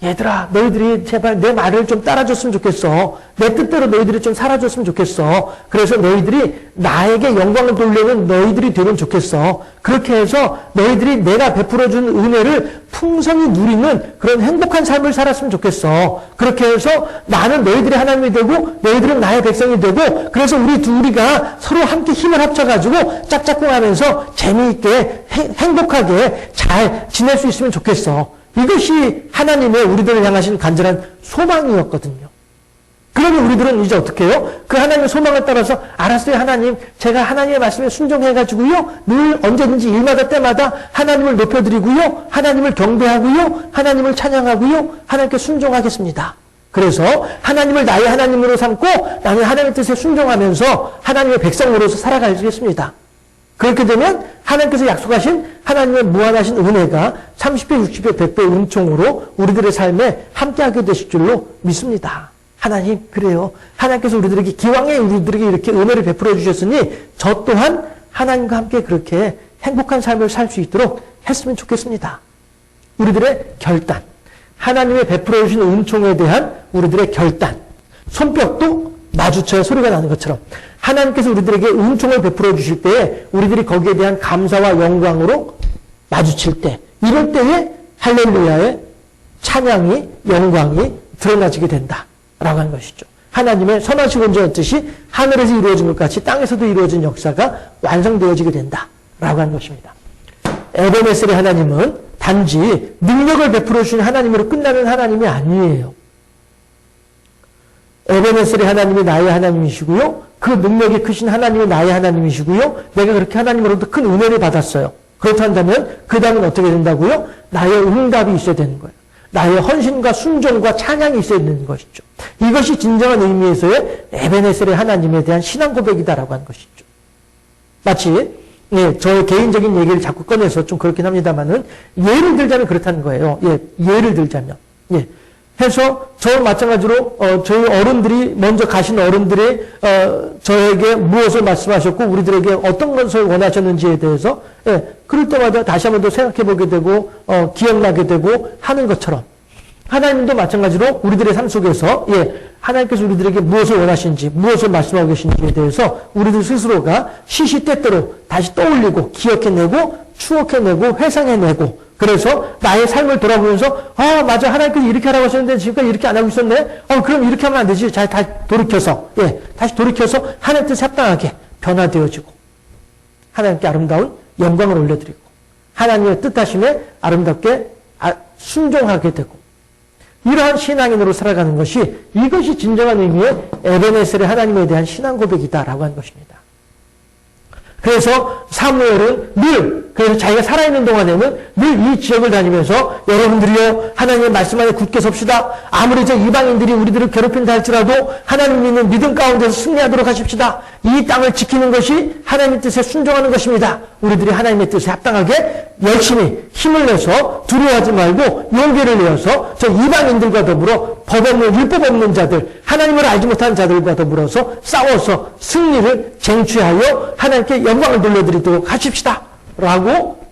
얘들아, 너희들이 제발 내 말을 좀 따라줬으면 좋겠어. 내 뜻대로 너희들이 좀 살아줬으면 좋겠어. 그래서 너희들이 나에게 영광을 돌리는 너희들이 되면 좋겠어. 그렇게 해서 너희들이 내가 베풀어준 은혜를 풍성히 누리는 그런 행복한 삶을 살았으면 좋겠어. 그렇게 해서 나는 너희들의 하나님이 되고 너희들은 나의 백성이 되고 그래서 우리 둘이가 서로 함께 힘을 합쳐가지고 짝짝꿍하면서 재미있게 행복하게 잘 지낼 수 있으면 좋겠어. 이것이 하나님의 우리들을 향하신 간절한 소망이었거든요. 그러면 우리들은 이제 어떻게 해요? 그 하나님의 소망을 따라서 알았어요 하나님, 제가 하나님의 말씀에 순종해가지고요 늘 언제든지 일마다 때마다 하나님을 높여드리고요 하나님을 경배하고요 하나님을 찬양하고요 하나님께 순종하겠습니다. 그래서 하나님을 나의 하나님으로 삼고 나는 하나님의 뜻에 순종하면서 하나님의 백성으로서 살아가겠습니다. 그렇게 되면 하나님께서 약속하신 하나님의 무한하신 은혜가 30배, 60배, 100배 은총으로 우리들의 삶에 함께하게 되실 줄로 믿습니다. 하나님, 그래요. 하나님께서 우리들에게 기왕에 우리들에게 이렇게 은혜를 베풀어 주셨으니 저 또한 하나님과 함께 그렇게 행복한 삶을 살 수 있도록 했으면 좋겠습니다. 우리들의 결단, 하나님의 베풀어 주신 은총에 대한 우리들의 결단, 손뼉도 마주쳐야 소리가 나는 것처럼 하나님께서 우리들에게 은총을 베풀어 주실 때에 우리들이 거기에 대한 감사와 영광으로 마주칠 때 이럴 때에 할렐루야의 찬양이 영광이 드러나지게 된다라고 하는 것이죠. 하나님의 선하시고 온전한 뜻이 하늘에서 이루어진 것 같이 땅에서도 이루어진 역사가 완성되어지게 된다라고 하는 것입니다. 에베네셀의 하나님은 단지 능력을 베풀어 주신 하나님으로 끝나는 하나님이 아니에요. 에베네셀의 하나님이 나의 하나님이시고요. 그 능력이 크신 하나님이 나의 하나님이시고요. 내가 그렇게 하나님으로부터 큰 은혜를 받았어요. 그렇다면 그 다음은 어떻게 된다고요? 나의 응답이 있어야 되는 거예요. 나의 헌신과 순종과 찬양이 있어야 되는 것이죠. 이것이 진정한 의미에서의 에베네셀의 하나님에 대한 신앙 고백이다라고 하는 것이죠. 마치 저의 개인적인 얘기를 자꾸 꺼내서 좀 그렇긴 합니다만은 예를 들자면 그렇다는 거예요. 예를 들자면 해서 저 마찬가지로 저희 어른들이 먼저 가신 어른들이 저에게 무엇을 말씀하셨고 우리들에게 어떤 것을 원하셨는지에 대해서 그럴 때마다 다시 한 번 더 생각해 보게 되고 기억나게 되고 하는 것처럼 하나님도 마찬가지로 우리들의 삶 속에서 하나님께서 우리들에게 무엇을 원하시는지 무엇을 말씀하고 계신지에 대해서 우리들 스스로가 시시때때로 다시 떠올리고 기억해내고 추억해내고 회상해내고 그래서 나의 삶을 돌아보면서 맞아 하나님께서 이렇게 하라고 하셨는데 지금까지 이렇게 안 하고 있었네. 그럼 이렇게 하면 안 되지. 잘 다시 돌이켜서 다시 돌이켜서 하나님 뜻에 합당하게 변화되어지고 하나님께 아름다운 영광을 올려드리고 하나님의 뜻하심에 아름답게 순종하게 되고 이러한 신앙인으로 살아가는 것이 이것이 진정한 의미의 에베네셀의 하나님에 대한 신앙 고백이다라고 하는 것입니다. 그래서 사무엘은 그래서 자기가 살아있는 동안에는 늘 이 지역을 다니면서 여러분들이요 하나님의 말씀 안에 굳게 섭시다. 아무리 저 이방인들이 우리들을 괴롭힌다 할지라도 하나님 있는 믿음 가운데서 승리하도록 하십시다. 이 땅을 지키는 것이 하나님의 뜻에 순종하는 것입니다. 우리들이 하나님의 뜻에 합당하게 열심히 힘을 내서 두려워하지 말고 용기를 내어서 저 이방인들과 더불어 법 없는 율법 없는 자들 하나님을 알지 못하는 자들과 더불어서 싸워서 승리를 쟁취하여 하나님께 영광을 돌려드리도록 하십시다. 라고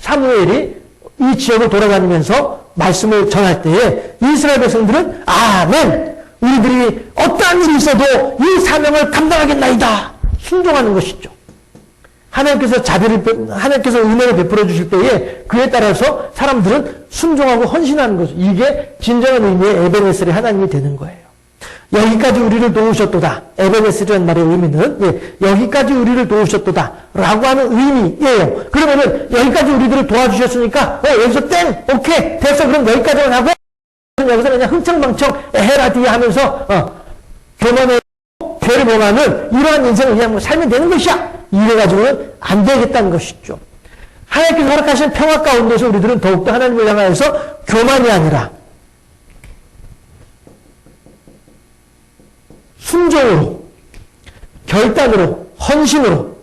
사무엘이 이 지역을 돌아다니면서 말씀을 전할 때에 이스라엘 백성들은 아멘! 우리들이 어떠한 일이 있어도 이 사명을 감당하겠나이다. 순종하는 것이죠. 하나님께서 하나님께서 은혜를 베풀어 주실 때에 그에 따라서 사람들은 순종하고 헌신하는 거죠. 이게 진정한 의미의 에베네셀의 하나님이 되는 거예요. 여기까지 우리를 도우셨도다. 에베네셀이라는 말의 의미는 여기까지 우리를 도우셨도다 라고 하는 의미예요. 그러면은 여기까지 우리들을 도와주셨으니까 여기서 땡! 오케이! 됐어! 그럼 여기까지만 하고 여기서 그냥 흥청망청 에헤라디 하면서 교만에 죄를 범하는 이러한 인생을 그냥 살면 되는 것이야! 이래가지고는 안 되겠다는 것이죠. 하나님께서 허락하신 평화 가운데서 우리들은 더욱더 하나님을 향하여서 교만이 아니라 순종으로, 결단으로, 헌신으로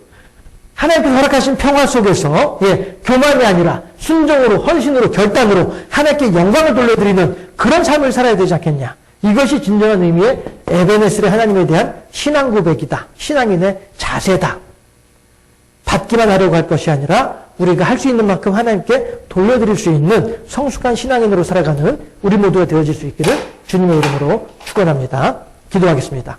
하나님께서 허락하신 평화 속에서 교만이 아니라 순종으로, 헌신으로, 결단으로 하나님께 영광을 돌려드리는 그런 삶을 살아야 되지 않겠냐. 이것이 진정한 의미의 에베네셀의 하나님에 대한 신앙 고백이다. 신앙인의 자세다. 받기만 하려고 할 것이 아니라 우리가 할 수 있는 만큼 하나님께 돌려드릴 수 있는 성숙한 신앙인으로 살아가는 우리 모두가 되어질 수 있기를 주님의 이름으로 축원합니다. 기도하겠습니다.